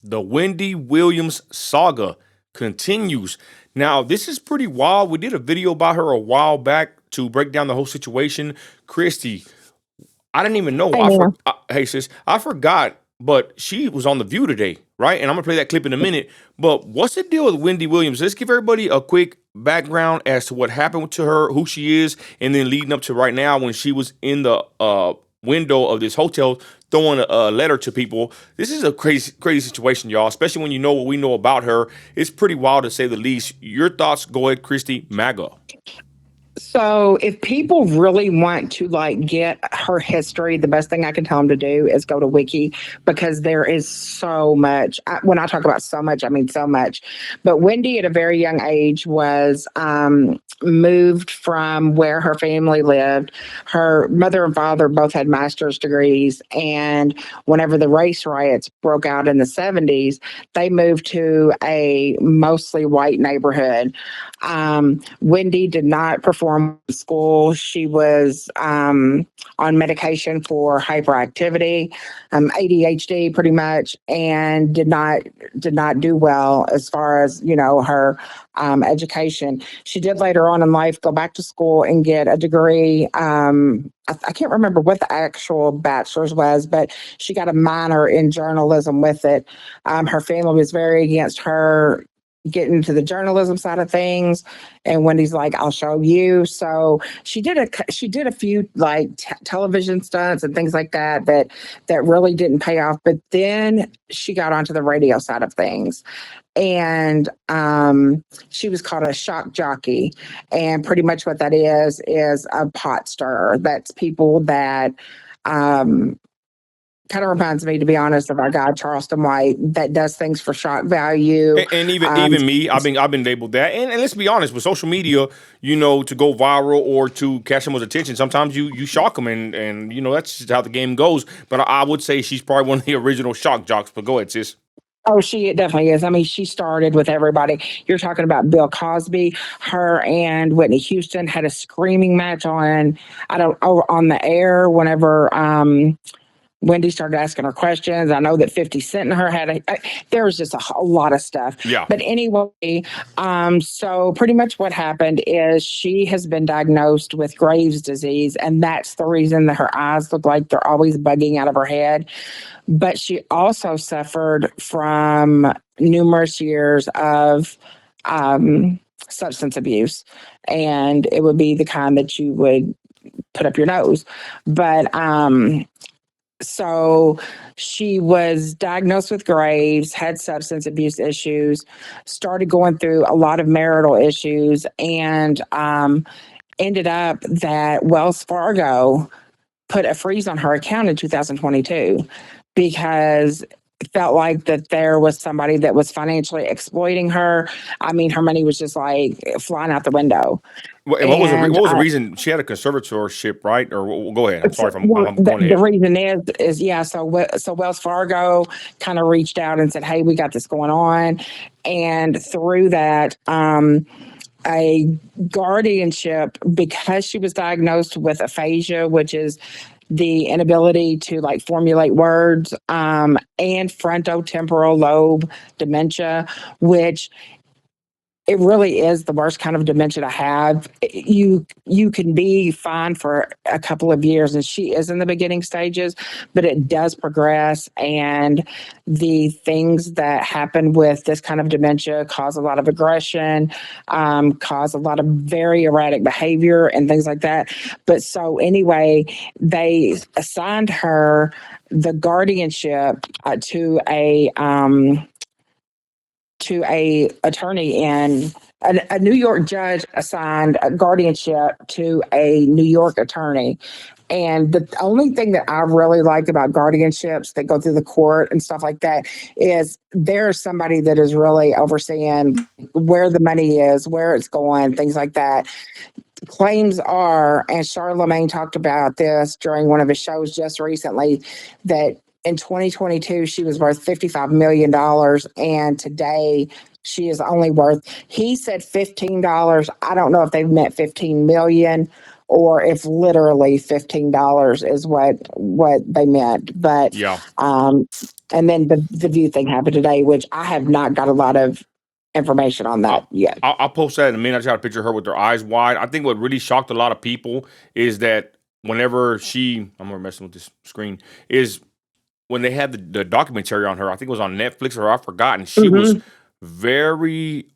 The Wendy Williams saga continues. Now, this is pretty wild. We did a video about her a while back to break down the whole situation. Christy, I didn't even know. I know. Hey, sis, I forgot, but she was on The View today, right? And I'm going to play that clip in a minute. But what's the deal with Wendy Williams? Let's give everybody a quick background as to what happened to her, who she is, and then leading up to right now when she was in the window of this hotel throwing a letter to people. This is a crazy, crazy situation, y'all, especially when you know what we know about her. It's pretty wild to say the least. Your thoughts? Go ahead, Christy MAGA. So, if people really want to get her history, the best thing I can tell them to do is go to Wiki because there is so much. When I talk about so much, I mean so much. But Wendy, at a very young age, was moved from where her family lived. Her mother and father both had master's degrees, and whenever the race riots broke out in the 70s, they moved to a mostly white neighborhood. Wendy did not perform in school. She was on medication for hyperactivity, ADHD, pretty much, and did not do well as far as her education. She did later on in life go back to school and get a degree. I can't remember what the actual bachelor's was, but she got a minor in journalism with it. Her family was very against her get into the journalism side of things, and Wendy's like, I'll show you. So she did a few television stunts and things like that really didn't pay off, but then she got onto the radio side of things, and she was called a shock jockey. And pretty much what that is a pot stirrer. That's people that um kind of reminds me, to be honest, of our guy Charleston White, that does things for shock value. And even Um, even me, I've been labeled that. And let's be honest, with social media, to go viral or to catch someone's attention, sometimes you shock them, and that's just how the game goes. But I would say she's probably one of the original shock jocks. But go ahead, sis. Oh, she it definitely is. I mean, she started with everybody. You're talking about Bill Cosby. Her and Whitney Houston had a screaming match on the air whenever Wendy started asking her questions. I know that 50 Cent and her there was just a lot of stuff. Yeah. But anyway, so pretty much what happened is she has been diagnosed with Graves' disease, and that's the reason that her eyes look like they're always bugging out of her head. But she also suffered from numerous years of substance abuse, and it would be the kind that you would put up your nose. But so she was diagnosed with Graves, had substance abuse issues, started going through a lot of marital issues, and ended up that Wells Fargo put a freeze on her account in 2022 because it felt like that there was somebody that was financially exploiting her. I mean, her money was just like flying out the window. And And what was the reason she had a conservatorship, right? Or go ahead. I'm sorry if well, I'm the, going the ahead. reason is yeah. So Wells Fargo kind of reached out and said, "Hey, we got this going on," and through that, a guardianship, because she was diagnosed with aphasia, which is the inability to formulate words, and frontotemporal lobe dementia, which it really is the worst kind of dementia to have. You can be fine for a couple of years, and she is in the beginning stages, but it does progress. And the things that happen with this kind of dementia cause a lot of aggression, cause a lot of very erratic behavior, and things like that. But so anyway, they assigned her the guardianship to a attorney in a New York judge assigned a guardianship to a New York attorney. And the only thing that I really like about guardianships that go through the court and stuff like that is there's somebody that is really overseeing where the money is, where it's going, things like that. Claims are, and Charlemagne talked about this during one of his shows just recently, that in 2022 she was worth $55 million, and today she is only worth. He said $15. I don't know if they meant 15 million or if literally $15 is what they meant. But Yeah. and then the View thing happened today, which I have not got a lot of information on that I'll, yet. I'll post that in a minute. I got a picture of her with her eyes wide. I think what really shocked a lot of people is that whenever I'm gonna messing with this screen, is when they had the documentary on her. I think it was on Netflix or I've forgotten. She was Hmm. very,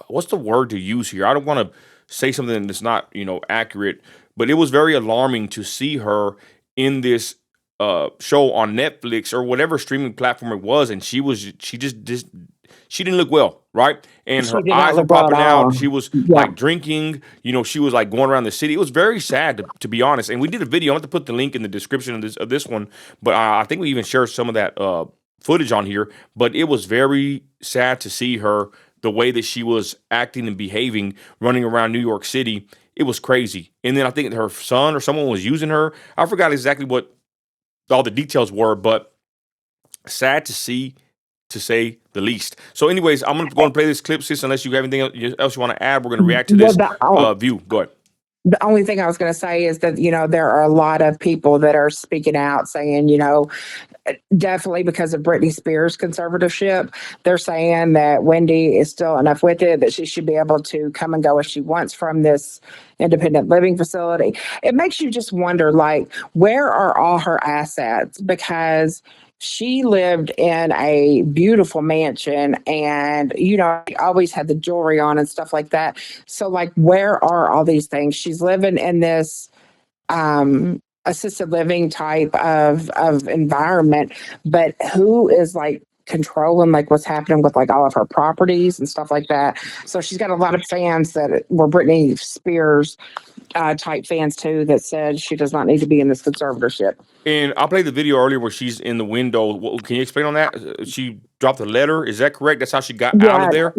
what's the word to use here? I don't want to say something that's not, accurate, but it was very alarming to see her in this show on Netflix or whatever streaming platform it was, and she just she didn't look well, right? And She her did not eyes were look well at popping out. all. She was Yeah. like drinking, she was like going around the city. It was very sad to be honest. And we did a video. I have to put the link in the description of this one, but I think we even shared some of that footage on here. But it was very sad to see her the way that she was acting and behaving, running around New York City. It was crazy. And then I think her son or someone was using her. I forgot exactly what all the details were, but sad to see, to say the least. So, anyways, I'm gonna go and play this clip, sis. Unless you have anything else you want to add, we're gonna react to Well, this the, view. Go ahead. the only thing I was going to say is that, there are a lot of people that are speaking out saying, definitely because of Britney Spears' conservatorship, they're saying that Wendy is still enough with it, that she should be able to come and go as she wants from this independent living facility. It makes you just wonder, like, where are all her assets? Because she lived in a beautiful mansion and, always had the jewelry on and stuff like that. So, like, where are all these things? She's living in this assisted living type of environment, but who is like controlling like what's happening with like all of her properties and stuff like that? So she's got a lot of fans that were Britney Spears type fans too that said she does not need to be in this conservatorship. And I played the video earlier where she's in the window. Can you explain on that? She dropped a letter. Is that correct? That's how she got out of Yeah,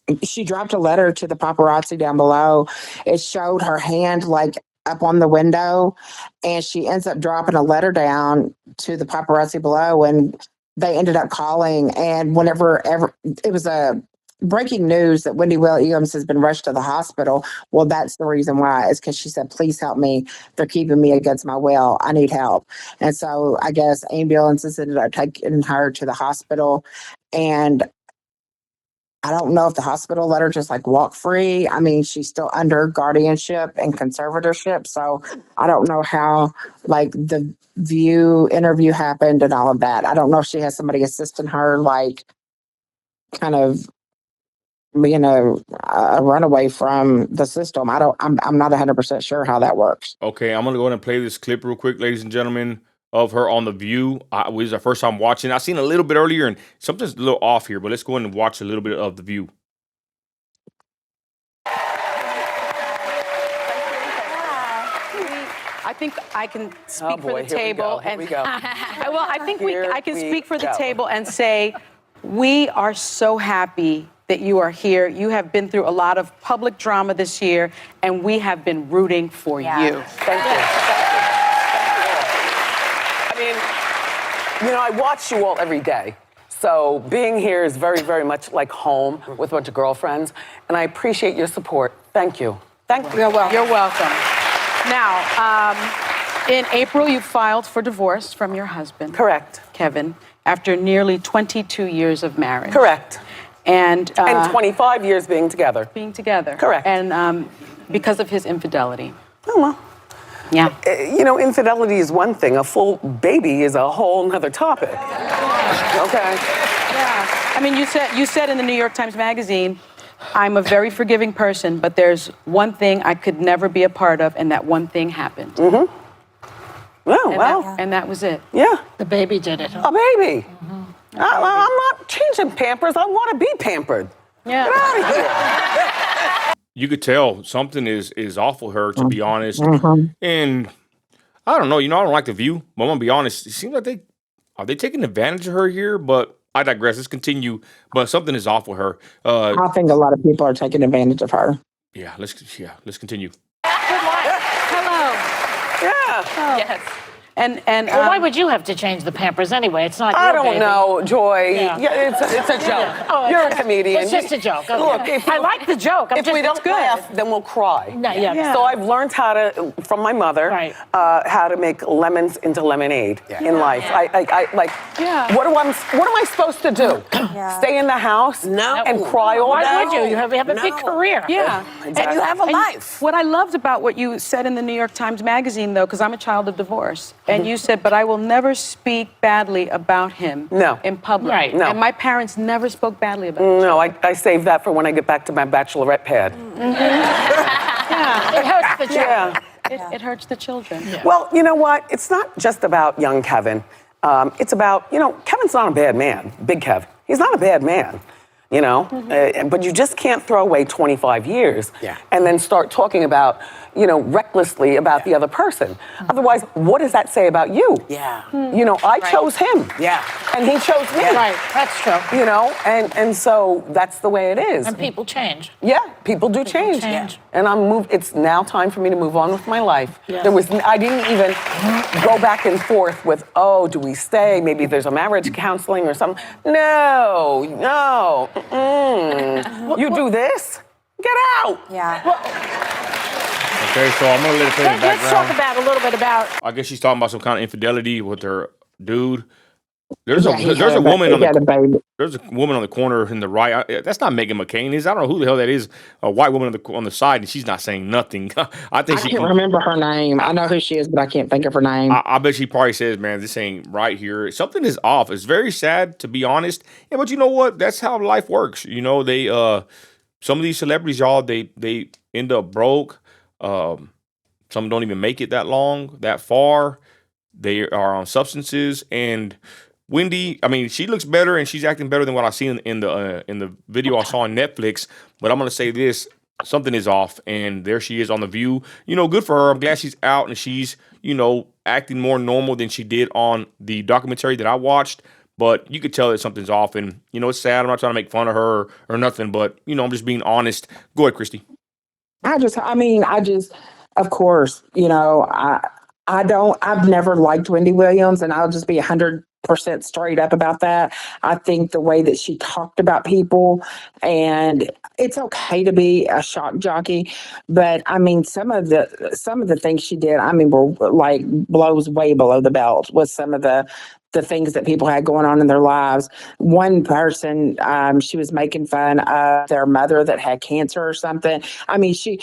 there. she dropped a letter to the paparazzi down below. It showed her hand like up on the window, and she ends up dropping a letter down to the paparazzi below, and they ended up calling. And it was a breaking news that Wendy Williams has been rushed to the hospital. Well, that's the reason why, is because she said, "Please help me. They're keeping me against my will. I need help." And so I guess ambulances ended up taking her to the hospital, and I don't know if the hospital let her just like walk free. I mean, she's still under guardianship and conservatorship. So I don't know how like the View interview happened and all of that. I don't know if she has somebody assisting her, like kind of being a runaway from the system. I'm not 100% sure how that works. Okay, I'm gonna go ahead and play this clip real quick, ladies and gentlemen, of her on the View. It was our first time watching. I seen a little bit earlier, and something's a little off here. But let's go ahead and watch a little bit of the View. I think I can speak Oh boy, for the table, here we go. well, I think I can Here speak for the we go. table and say we are so happy that you are here. You have been through a lot of public drama this year, and we have been rooting for you. Thank you. I mean, I watch you all every day. So being here is very, very much like home with a bunch of girlfriends, and I appreciate your support. Thank you. Thank you. You're welcome. You're welcome. Now, in April, you filed for divorce from your husband. Correct. Kevin, after nearly 22 years of marriage. Correct. And 25 years being together. being together. Correct. And because of his infidelity. Oh, well. Yeah. Infidelity is one thing. A full baby is a whole nother topic. Okay. Yeah. I mean, you said in the New York Times Magazine, I'm a very forgiving person, but there's one thing I could never be a part of, and that one thing happened. Mm-hmm. Oh, And well. and that was it. Yeah. The baby did it. A baby. I'm not changing Pampers. I want to be pampered. Yeah. Get out of here. You could tell something is off with her, to be honest. And I don't know. I don't like the View, but I'm gonna be honest. It seems like they taking advantage of her here, but I digress. Let's continue. But something is off with her. I think a lot of people are taking advantage of her. Let's continue. Hello. Yeah. Yes. And Well, why would you have to change the Pampers anyway? It's not I your don't baby. know, Joy. Yeah. Yeah, it's a joke. Oh, You're a comedian. It's just a joke. Okay. Look, if I like the joke. If we don't laugh, then we'll cry. No, yeah. So I've learned how to, from my mother, Right. How to make lemons into lemonade in life. I like. Yeah. What am I supposed to do? Stay in the house and cry all day? Why would you? You have a big career. Yeah. And you have a life. What I loved about what you said in the New York Times Magazine, though, because I'm a child of divorce, and you said, but I will never speak badly about him in public. Right. No. And my parents never spoke badly about him. No, I save that for when I get back to my bachelorette pad. Yeah. It hurts the children. Yeah. It hurts the children. Yeah. Well, you know what? It's not just about young Kevin. It's about, Kevin's not a bad man. Big Kev. He's not a bad man. But you just can't throw away 25 years and then start talking about, recklessly about the other person. Otherwise, what does that say about you? Yeah. I chose him. Yeah. And he chose me. Right, that's true. And so that's the way it is. And people change. Yeah, people do change. change. And it's now time for me to move on with my life. Yeah. I didn't even go back and forth with, do we stay? Maybe there's a marriage counseling or something. No. You do this? Get out. Yeah. Okay, so I'm gonna let it play in the Let's talk background. a little bit about. I guess she's talking about some kind of infidelity with her dude. There's a He there's had a woman on he had a the baby. there's a woman on the corner in the right. That's not Megan McCain. I don't know who the hell that is. A white woman on the side, and she's not saying nothing. I think I she. can't remember her name. I know who she is, but I can't think of her name. I bet she probably says, "Man, this ain't right here. Something is off." It's very sad, to be honest. Yeah, but you know what? That's how life works. They some of these celebrities, y'all, they end up broke. Some don't even make it that far. They are on substances. And Wendy, I mean, she looks better and she's acting better than what I seen in the video I saw on Netflix. But I'm gonna say this: something is off, and there she is on The View. Good for her. I'm glad she's out and she's acting more normal than she did on the documentary that I watched. But you could tell that something's off, and it's sad. I'm not trying to make fun of her or nothing, but I'm just being honest. Go ahead, Christy. Of course, I've never liked Wendy Williams, and I'll just be 100% straight up about that. I think the way that she talked about people, and it's okay to be a shock jockey, but I mean, some of the things she did, were like blows way below the belt with some of the things that people had going on in their lives. One person, she was making fun of their mother that had cancer or something. I mean, she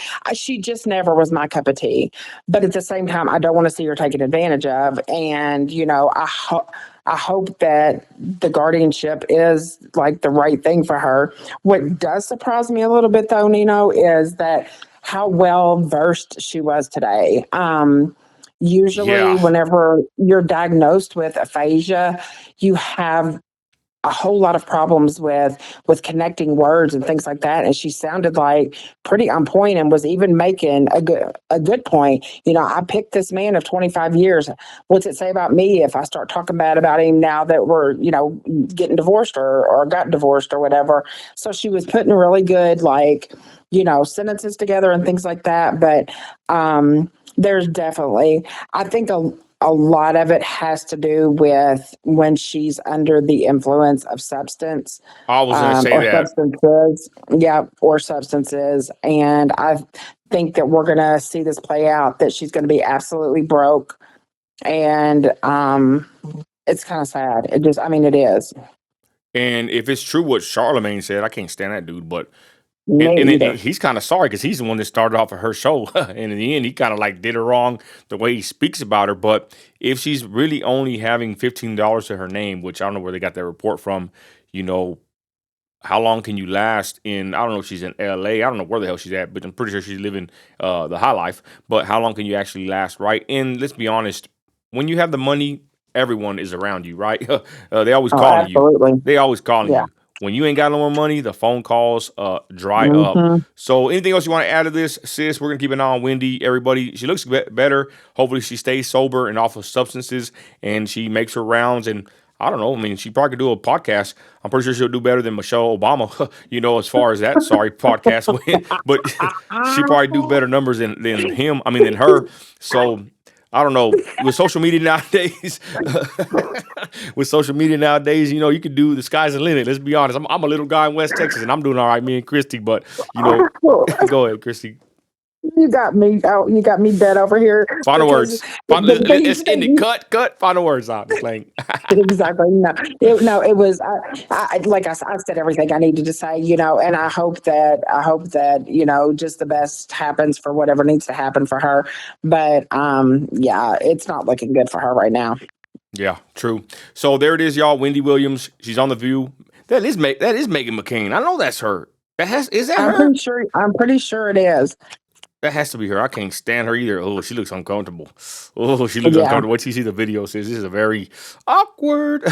just never was my cup of tea. But at the same time, I don't want to see her taken advantage of. And, I hope that the guardianship is like the right thing for her. What does surprise me a little bit though, Nino, is that how well versed she was today. Usually whenever you're diagnosed with aphasia, you have a whole lot of problems with connecting words and things like that. And she sounded like pretty on point and was even making a good point. I picked this man of 25 years. What's it say about me if I start talking bad about him now that we're, getting divorced or got divorced or whatever? So she was putting really good, sentences together and things like that. But, there's definitely, I think a lot of it has to do with when she's under the influence of substance. I was going to say or that. Substances. Yeah, or substances. And I think that we're going to see this play out, that she's going to be absolutely broke. And it's kind of sad. It is. And if it's true what Charlemagne said, I can't stand that dude, but Me neither. he's kind of sorry because he's the one that started off of her show. And in the end, he kind of did her wrong the way he speaks about her. But if she's really only having $15 to her name, which I don't know where they got that report from, how long can you last in, I don't know if she's in LA, I don't know where the hell she's at, but I'm pretty sure she's living the high life. But how long can you actually last, right? And let's be honest, when you have the money, everyone is around you, right? They always calling absolutely. you. They always calling Yeah. you. When you ain't got no more money, the phone calls dry up. So anything else you want to add to this, sis? We're going to keep an eye on Wendy. Everybody, she looks better. Hopefully she stays sober and off of substances and she makes her rounds. And I don't know. I mean, she probably could do a podcast. I'm pretty sure she'll do better than Michelle Obama, as far as that podcast went. But she probably do better numbers than him. I mean, than her. So I don't know, with social media nowadays, you know, you can do the sky's the limit. Let's be honest. I'm a little guy in West Texas, and I'm doing all right, me and Christy. But you know, go ahead, Christy. You got me. Oh, you got me dead over here. Final Because words. the Let's things end that it. Cut. Final words. I'm just playing. exactly. No, it was. Like I said everything I needed to say. You know, and I hope that you know, just the best happens for whatever needs to happen for her. But yeah, it's not looking good for her right now. Yeah, true. So there it is, y'all. Wendy Williams. She's on The View. That is Megan McCain. I know that's her. Is that her? I'm pretty sure it is. That has to be her. I can't stand her either. Oh, she looks uncomfortable. Oh, she looks uncomfortable. What you see the video says, this is a very awkward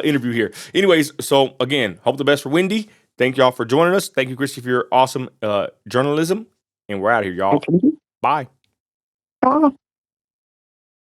interview here. Anyways, so again, hope the best for Wendy. Thank y'all for joining us. Thank you, Christy, for your awesome journalism. And we're out of here, y'all. Bye. Bye.